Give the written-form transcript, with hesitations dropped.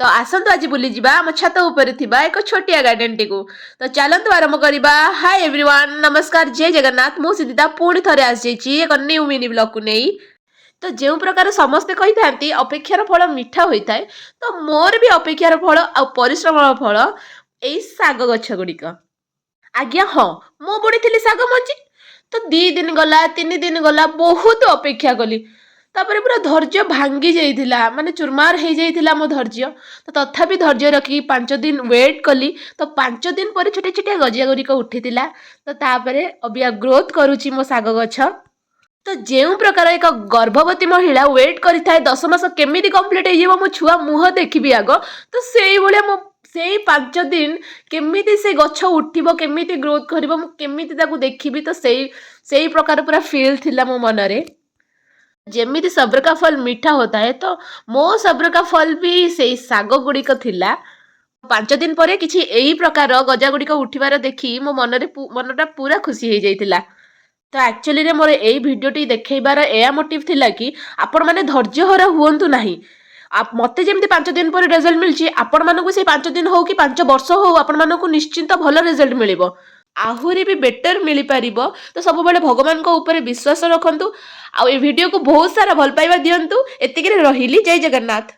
तो आसतु आज बुली जिबा आम छत उपरे थिबा एक छोटिया गार्डन टी को। तो चलतु आरंभ करबा। हाय एवरीवन, नमस्कार, जय जगन्नाथ। मु सिद्धिता पुणी थरे आसी एक न्यू मिनी ब्लॉग को नहीं। तो जो प्रकार समस्ते कही था अपेक्षार फल मीठा होता है, तो मोर भी अपेक्षार फल आ परिश्रम फल यही शाग गछ गुड़िक। आज्ञा हाँ, मु बुणी शाग मंजी। तो 2 दिन गला 3 दिन गला बहुत अपेक्षा कली। तापर पूरा धैर्य भांगी जाइथिला, माने चुरमार हो जाइथिला मो धैर्य। तो तथापि धैर्य रखी 5 दिन वेट कली। तो 5 दिन पर छोटे छोटे गजिया गुड़िक उठीथिला। तो तापरे अबिया ग्रोथ करूची मो शाग गछ। तो जो प्रकार एक गर्भवती महिला वेट करिथाए 10 मास केमिति कंप्लीट हो मो छुआ मुह देखिबी आग, तो सेई भलिया मो सेई 5 दिन केमिति से गछ उठिबो, केमिति ग्रोथ करिबो, मु केमिति ताकू देखिबी। तो सेई प्रकार पूरा फील थिला मो मनरे। जेमिति सब्र का फल मीठा होता है, तो मो सब्र का फल भी सेई शाग गुड़िक थिला। 5 दिन पर किसी यही प्रकार गजा गुड़िक उठिबार देखी मो मनटा पूरा खुशी हो जाइथिला। तो एक्चुअली रे मोर यही भिडियोटी देखैबार एया मोटिव थिला कि आपण माने धैर्यहरा हुअंतु नाही। आप मते जेमती 5 दिन पर रिजल्ट मिलची, आपण मानकु से 5 दिन हो कि 5 वर्ष हो, आपण मानकु निश्चिंत भल रिजल्ट मिलिबो। आहुरी भी बेटर मिल पारिबो। तो सब बेले भगवान को ऊपर विश्वास रखंतु। आ ए वीडियो को बहुत सारा भल पाइबा दियंतु। एतिके रहिली। जय जगन्नाथ।